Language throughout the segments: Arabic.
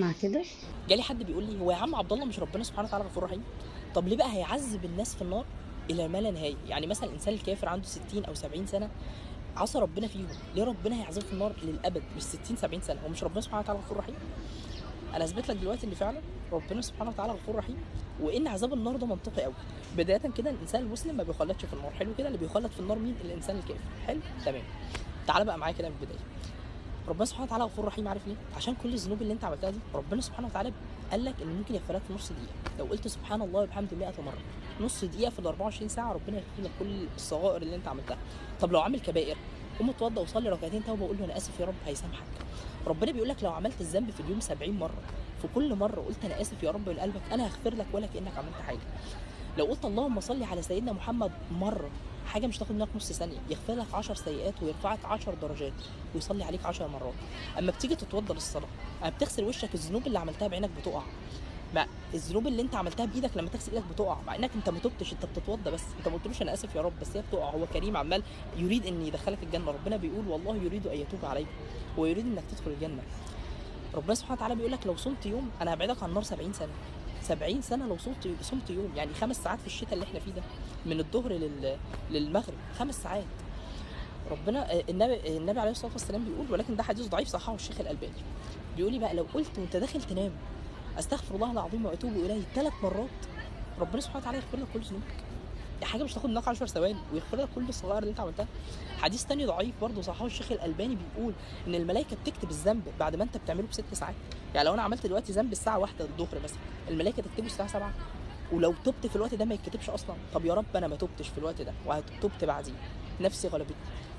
اسمع كده. جالي حد بيقول لي هو يا عم عبد الله مش ربنا سبحانه وتعالى غفور رحيم؟ طب ليه بقى هيعذب الناس في النار الى ما لا نهايه؟ يعني مثلا الانسان الكافر عنده 60 او 70 سنه عصى ربنا فيهم، ليه ربنا هيعذبه في النار للابد مش 60 70 سنه؟ هو مش ربنا سبحانه وتعالى غفور رحيم؟ انا اثبت لك دلوقتي ان فعلا ربنا سبحانه وتعالى غفور رحيم، وان عذاب النار ده منطقي قوي. بدايه كده الانسان المسلم ما بيخلدش في النار، حلو كده. اللي بيخلد في النار مين؟ الانسان الكافر، حلو تمام. تعال بقى معايا كده من البدايه. ربنا سبحانه وتعالى غفور رحيم، عارف ليه؟ عشان كل الذنوب اللي انت عملتها دي ربنا سبحانه وتعالى قال لك ان ممكن يغفر لك في نص دقيقه. لو قلت سبحان الله وبحمده 100 مره نص دقيقه في ال 24 ساعه ربنا يغفر لك كل الصغائر اللي انت عملتها. طب لو عامل كبائر قوم اتوضى وصلي ركعتين توبه وقول له انا اسف يا رب، هيسامحك. ربنا بيقول لك لو عملت الذنب في اليوم 70 مره في كل مره قلت انا اسف يا رب من قلبك انا هغفر لك ولا كانك عملت حاجه. لو قلت اللهم صل على سيدنا محمد مره، حاجه مش تاخد منك نص ثانيه، يغفر لك 10 سيئات ويرفعك 10 درجات ويصلي عليك 10 مرات. اما بتيجي تتوضى للصلاه، اما بتغسل وشك الذنوب اللي عملتها بعينك بتقع. مع الذنوب اللي انت عملتها بايدك لما تغسل ايدك بتقع، مع انك انت ما تبتش، انت بتتوضى بس، انت ما قلتلوش انا اسف يا رب، بس هي بتقع. هو كريم عمال يريد ان يدخلك الجنه. ربنا بيقول والله يريد ان يتوب عليكم، هو يريد انك تدخل الجنه. ربنا سبحانه وتعالى بيقول لك لو صمت يوم انا هبعدك عن النار 70 سنه. 70 سنه لو صمت يوم، يعني 5 ساعات في الشتاء اللي احنا فيه ده، من الظهر للمغرب 5 ساعات. ربنا النبي عليه الصلاه والسلام بيقول، ولكن ده حديث ضعيف صححه الشيخ الالباني، بيقول لي بقى لو قلت وانت داخل تنام استغفر الله العظيم واتوب اليه 3 مرات ربنا سبحانه وتعالى يغفر لك كل ذنوبك. دي حاجه مش تاخد منك 10 ثواني ويغفر لك كل الصغائر اللي انت عملتها. حديث تاني ضعيف برضه صححه الشيخ الالباني، بيقول ان الملائكه بتكتب الذنب بعد ما انت بتعمله ب6 ساعات. يعني لو انا عملت دلوقتي ذنب الساعه 1 الظهر مثلا، الملائكه تكتبه الساعه 7. ولو تبت في الوقت ده ما يتكتبش اصلا. طب يا رب انا ما تبتش في الوقت ده وهتبت بعديه، نفسي غلبتني،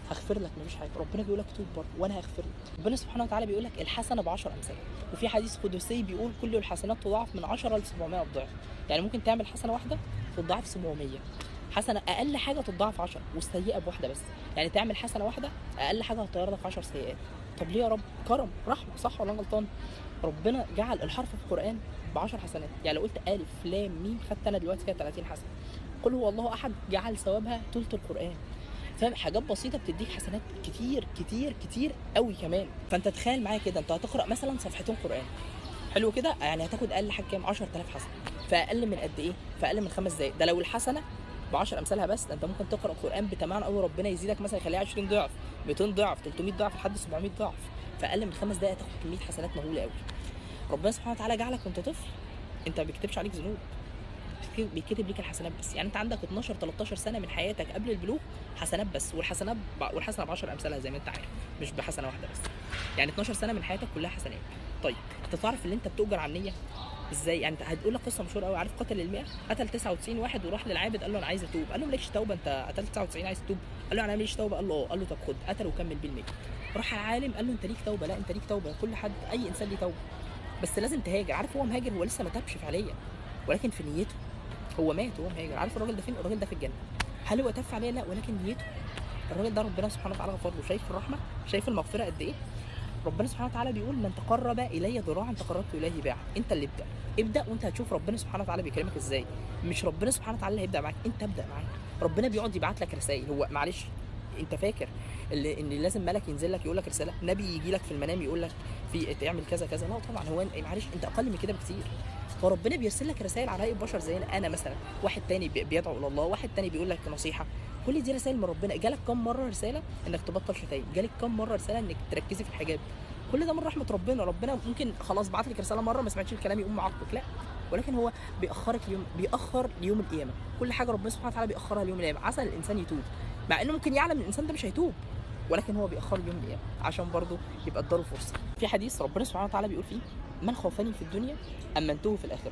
هغفر لك مفيش حاجه. ربنا بيقول لك توب برضه وانا هغفر لك. ربنا سبحانه وتعالى بيقول لك الحسنه ب10 امثالها. وفي حديث قدسي بيقول كل الحسنات تضاعف من 10 ل 700 ضعف. يعني ممكن تعمل حسنه واحده تضاعف 700. حسنه اقل حاجه تضاعف 10 والسيئه بواحده بس. يعني تعمل حسنه واحده اقل حاجه هتطير لك 10 سيئات. طب ليه يا رب؟ كرم رحمه، صح ولا غلطان؟ ربنا جعل الحرف في القران ب10 حسنات. يعني لو قلت الف لام ميم خدت انا دلوقتي كده 30 حسنه. قل هو الله احد جعل ثوابها ثلث القران. فاهم؟ حاجات بسيطه بتديك حسنات كتير كتير كتير قوي كمان. فانت تخيل معايا كده، انت هتقرا مثلا صفحتين قران، حلو كده، يعني هتاخد اقل حاجه كام؟ 10000 حسنه. فاقل من قد ايه؟ فاقل من 5 دقايق. ده لو الحسنه ب10 امثالها بس. ده انت ممكن تقرا القران بتمام قوي ربنا يزيدك مثلا يخليها 20 ضعف، 200 ضعف، 300 ضعف، لحد 700 ضعف. فاقل من 5 دقايق تاخد كميه حسنات مهوله قوي. ربنا سبحانه وتعالى جعلك وانت طفل انت ما بيكتبش عليك ذنوب، بيكتب ليك الحسنات بس. يعني انت عندك 12 13 سنه من حياتك قبل البلوغ حسنات بس، والحسنه ب10 امثالها زي ما انت عارف، مش بحسنه واحده بس. يعني 12 سنه من حياتك كلها حسنات. طيب انت تعرف ان انت بتؤجر على النيه ازاي؟ يعني انت هتقول لك قصه مشهوره قوي. عارف قتل ال100؟ قتل 99 واحد وراح للعابد قال له انا عايز اتوب. قال له مالكش توبه، انت قتلت 99 عايز تتوب؟ قال له انا ماليش توبه. قال له اه. قال له طب خد. قتل وكمل بال100. راح العالم قال له انت ليك توبه. لا انت ليك توبه، كل حد اي انسان ليه توبه، بس لازم تهاجر. عارف هو مهاجر، هو لسه ما تابش فعليا ولكن في نيته هو مات وهو مهاجر. عارف الراجل ده فين؟ الراجل ده في الجنه. هل هو تاب فعليا؟ لا، ولكن نيته. الراجل ده ربنا سبحانه وتعالى غفر له. شايف الرحمه؟ شايف المغفره قد ايه؟ ربنا سبحانه وتعالى بيقول من تقرب الي ذراعا تقربت اليه باعا. انت اللي ابدا وانت هتشوف ربنا سبحانه وتعالى بيكلمك ازاي. مش ربنا سبحانه وتعالى اللي هيبدا معاك، انت ابدا معاه. ربنا بيقعد يبعت لك رسائل. هو معلش انت فاكر ان لازم ملك ينزل لك يقول لك رساله؟ نبي يجي لك في المنام يقول لك في تعمل كذا كذا؟ لا طبعا. هو معلش انت اقل من كده بكتير. فربنا بيرسل لك رسائل على هيئه بشر زينا، انا مثلا، واحد تاني بيدعو الى الله، واحد تاني بيقول لك نصيحه. كل دي رسائل من ربنا. جالك كم مره رساله انك تبطل شتايم؟ جالك كم مره رساله انك تركزي في الحجاب؟ كل ده من رحمه ربنا. ربنا ممكن خلاص بعت لك رساله مره ما سمعتش الكلام يقوم معاقبك، لا، ولكن هو بيأخرك اليوم، بيأخر ليوم القيامه. كل حاجه ربنا سبحانه وتعالى بيأخرها ليوم القيامه. عسى الانسان يتوب، مع انه ممكن يعلم الانسان ده مش هيتوب، ولكن هو بيأخر ليوم القيامه عشان برضه يبقى اداله فرصه. في حديث ربنا سبحانه وتعالى بيقول فيه من خوفني في الدنيا امنته في الاخره.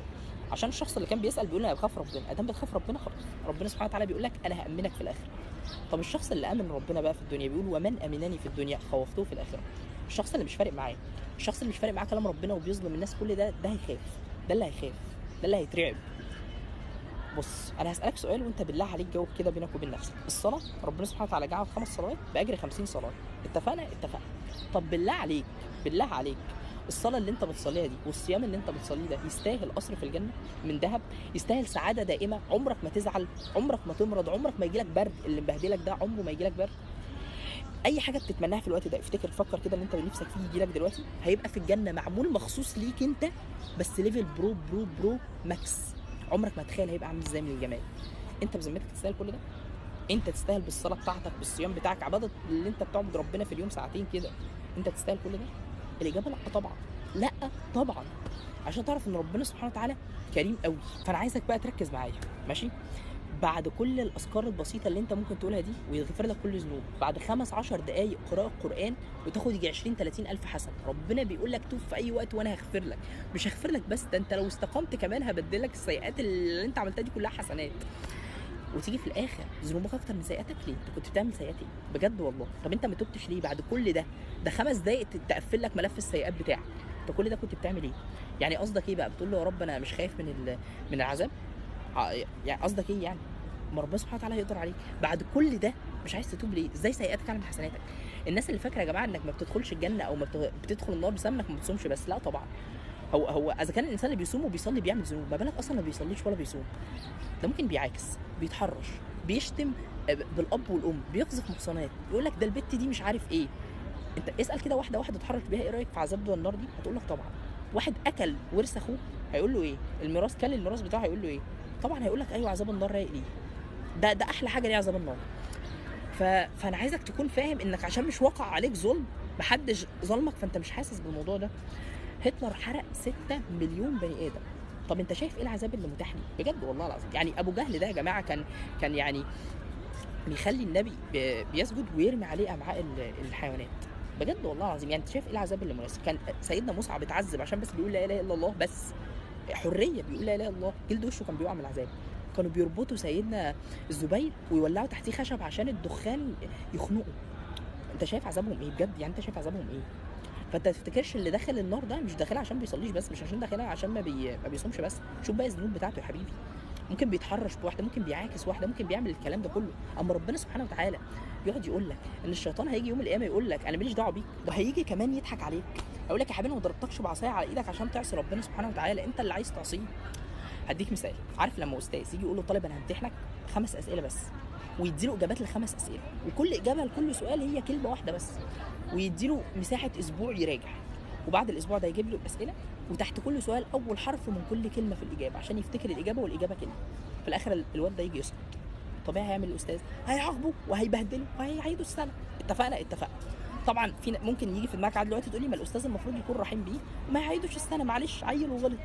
عشان الشخص اللي كان بيسأل بيقول انا بخاف ربنا، ادام بتخاف ربنا خلاص ربنا سبحانه وتعالى بيقول لك انا هأمنك في الاخره. طب الشخص اللي امن ربنا بقى في الدنيا بيقول ومن امنني في الدنيا خوفته في الاخره. الشخص اللي مش فارق معاه، الشخص اللي مش فارق معاه كلام ربنا وبيظلم الناس، كل ده هيخاف، ده اللي هيخاف، ده اللي هيترعب. بص انا هسألك سؤال وانت بالله عليك جاوب كده بينك وبين نفسك. الصلاه ربنا سبحانه وتعالى جعل 5 صلوات باجر 50 صلاه. اتفقنا؟ اتفقنا. طب بالله عليك، بالله عليك، الصلاه اللي انت بتصليها دي والصيام اللي انت بتصليه ده يستاهل قصر في الجنه من ذهب؟ يستاهل سعاده دائمه، عمرك ما تزعل، عمرك ما تمرض، عمرك ما يجيلك برد؟ اللي مبهدلك ده عمره ما يجيلك برد. اي حاجه بتتمناها في الوقت ده، افتكر فكر كده ان انت نفسك فيه يجي لك دلوقتي، هيبقى في الجنه معمول مخصوص ليك انت، بس ليفل برو برو برو ماكس. عمرك ما تخيل هيبقى عامل ازاي من الجمال. انت بذمتك تستاهل كل ده؟ انت تستاهل بالصلاه بتاعتك، بالصيام بتاعك، عباده اللي انت بتعبد ربنا في اليوم ساعتين كده، انت تستاهل كل ده؟ الاجابه لا طبعا، لا طبعا. عشان تعرف ان ربنا سبحانه وتعالى كريم قوي. فانا عايزك بقى تركز معايا، ماشي؟ بعد كل الاذكار البسيطه اللي انت ممكن تقولها دي ويغفر لك كل ذنوب، بعد 15 دقائق قراءه قران وتاخد يجي 20 30 الف حسنه، ربنا بيقول لك توب في اي وقت وانا هغفر لك. مش هغفر لك بس، ده انت لو استقمت كمان هبدل لك السيئات اللي انت عملتها دي كلها حسنات. وتيجي في الاخر ذنوبك اكتر من سيئاتك. ليه؟ انت كنت بتعمل سيئات ايه بجد والله؟ طب انت ما تبتش ليه بعد كل ده؟ ده 5 دقائق تقفل لك ملف السيئات بتاعك. انت كل ده كنت بتعمل ايه؟ يعني قصدك ايه بقى؟ بتقول له يا رب انا مش خايف من العذاب؟ يعني قصدك ايه يعني؟ ما ربنا سبحانه وتعالى هيقدر عليك بعد كل ده. مش عايز تتوب ليه؟ ازاي سيئاتك اعلى من حسناتك؟ الناس اللي فاكره يا جماعه انك ما بتدخلش الجنه او ما بتدخل النار بسبب انك ما بتصومش بس، لا طبعا. هو اذا كان الانسان اللي بيصوم وبيصلي بيعمل ذنوب، ما بالك اصلا ما بيصليش ولا بيصوم؟ ده ممكن بيعاكس، بيتحرش، بيشتم بالاب والام، بيقذف محصنات، يقول لك ده البت دي مش عارف ايه. انت اسال كده واحده اتحرش بيها، ايه رايك في عذاب النار دي؟ هتقول لك طبعا. واحد اكل ورث اخوه هيقول له ايه؟ الميراث، كل الميراث بتاعه هيقول له ايه؟ طبعا هيقول لك ايوه عذاب النار رايق ليه. ده احلى حاجه ليه عذاب النار. فانا عايزك تكون فاهم انك عشان مش واقع عليك ظلم، محدش ظلمك، فانت مش حاسس بالموضوع ده. هتلر حرق 6 مليون بني ادم. طب انت شايف ايه العذاب اللي متاح لي؟ بجد والله العظيم. يعني ابو جهل ده يا جماعه كان يعني بيخلي النبي بيسجد ويرمي عليه امعاء الحيوانات. بجد والله العظيم. يعني انت شايف ايه العذاب اللي مناسب؟ كان سيدنا مصعب اتعذب عشان بس بيقول لا اله الا الله، بس حريه، بيقول لا اله الا الله، جلد وشه كان بيقع من العذاب. كانوا بيربطوا سيدنا الزبير ويولعوا تحتيه خشب عشان الدخان يخنقه. انت شايف عذابهم ايه بجد؟ يعني انت شايف عذابهم ايه؟ فانت ما تفتكرش اللي داخل النار ده مش داخلها عشان بيصليش بس، مش عشان داخلها عشان ما بيصومش بس. شوف بقى الذنوب بتاعته يا حبيبي. ممكن بيتحرش بواحده، ممكن بيعاكس واحده، ممكن بيعمل الكلام ده كله. اما ربنا سبحانه وتعالى بيقعد يقول لك ان الشيطان هيجي يوم القيامه يقول لك انا ماليش دعوه بيك، وهيجي كمان يضحك عليك. هيقول لك يا حبيبي انا ما ضربتكش بعصايه على ايدك عشان تعصي ربنا سبحانه وتعالى، انت اللي عايز تعصيه. هديك مثال. عارف لما استاذ يجي يقول له طالب انا همتحنك 5 اسئله بس، ويديله اجابات ل5 اسئله، وكل اجابه لكل سؤال هي كلمه واحده بس، ويديله مساحه اسبوع يراجع، وبعد الاسبوع ده يجيب له الاسئله، وتحت كل سؤال اول حرف من كل كلمه في الاجابه عشان يفتكر الاجابه والاجابه كلمه. في الاخر الواد ده يجي يسقط. طبيعي هيعمل الاستاذ؟ هيعاقبه وهيبهدله وهيعيده السنه. اتفقنا. طبعا في ممكن يجي في دماغك عاد دلوقتي تقول لي ما الاستاذ المفروض يكون رحيم بيه وما يعيدوش السنه، معلش عيل وغلط.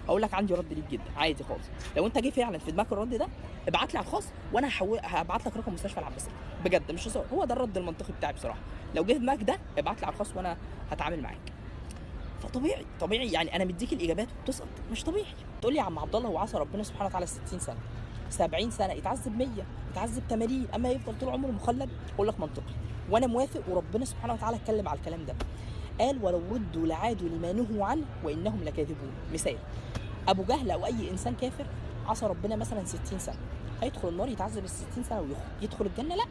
اقول لك عندي رد ليك جدا عادي خالص. لو انت جه فعلا في دماغك الرد ده ابعت لي على الخاص وانا هبعت لك رقم مستشفى العباسيه. بجد مش هزار، هو ده الرد المنطقي بتاعي بصراحه. لو جه في دماغك ده ابعت لي على الخاص وانا هتعامل معاك. فطبيعي يعني انا مديك الاجابات وبتسقط، مش طبيعي. تقول لي يا عم عبد الله هو عصى ربنا سبحانه وتعالى 60 سنه 70 سنه، يتعذب 100، يتعذب 80، اما يفضل طول عمره مخلد؟ اقول لك منطقي وانا موافق، وربنا سبحانه وتعالى اتكلم على الكلام ده. قال ولو ردوا لعادوا لما نهوا عنه وانهم لكاذبون. مثال، ابو جهل او اي انسان كافر عصى ربنا مثلا 60 سنه، هيدخل النار يتعذب ال 60 سنه ويخرج. يدخل الجنه؟ لا،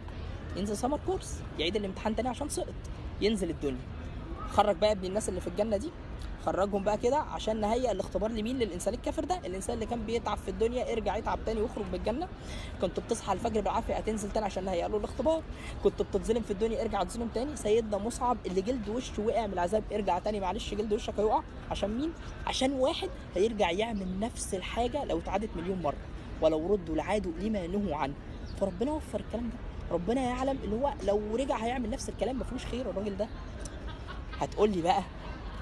ينزل سمر كورس يعيد الامتحان تاني عشان سقط، ينزل الدنيا. خرج بقى ابن الناس اللي في الجنه دي، خرجهم بقى كده عشان نهيئ الاختبار لمين؟ للانسان الكافر ده، الانسان اللي كان بيتعب في الدنيا ارجع يتعب تاني ويخرج من الجنه. كنت بتصحى الفجر بالعافيه هتنزل تاني عشان نهيئ له الاختبار. كنت بتتظلم في الدنيا ارجع تظلم تاني. سيدنا مصعب اللي جلد وشه وقع من العذاب، ارجع تاني معلش جلد وشك هيقع عشان مين؟ عشان واحد هيرجع يعمل نفس الحاجه لو اتعادت مليون مره. ولو ردوا لعادوا لما نهوا عنه. فربنا وفر الكلام ده. ربنا يعلم اللي هو لو رجع هيعمل نفس الكلام ما فيهوش خير الراجل ده. هتقول لي بقى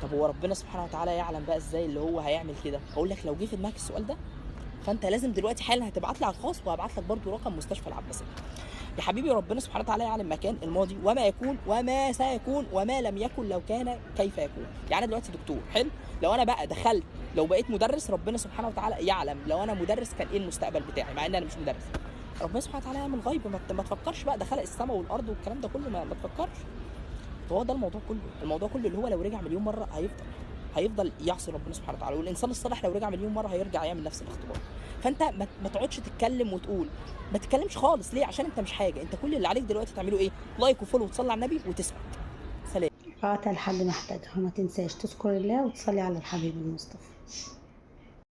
طب هو ربنا سبحانه وتعالى يعلم بقى ازاي اللي هو هيعمل كده؟ اقول لك لو جه في دماغك السؤال ده فانت لازم دلوقتي حالا هتبعت لي على الخاص، وهبعت لك برده رقم مستشفى العباسيه. يا حبيبي ربنا سبحانه وتعالى يعلم مكان الماضي وما يكون وما سيكون وما لم يكن لو كان كيف يكون. يعني انا دلوقتي دكتور حلو، لو انا بقى دخلت لو بقيت مدرس ربنا سبحانه وتعالى يعلم لو انا مدرس كان ايه المستقبل بتاعي، مع ان انا مش مدرس. ربنا سبحانه وتعالى يعمل غيب، ما تفكرش بقى ده خلق السماء والارض والكلام ده كله، ما تفكرش. فهو ده الموضوع كله اللي هو لو رجع مليون مره هيفضل يعصي ربنا سبحانه وتعالى. والانسان الصالح لو رجع مليون مره هيرجع يعمل نفس الاختبار. فانت ما تقعدش تتكلم وتقول، ما تتكلمش خالص. ليه؟ عشان انت مش حاجه. انت كل اللي عليك دلوقتي تعمله ايه؟ لايك وفولو وتصلي على النبي وتسكت. سلام. قاطع لحد محتاجها، وما تنساش تذكر الله وتصلي على الحبيب المصطفى.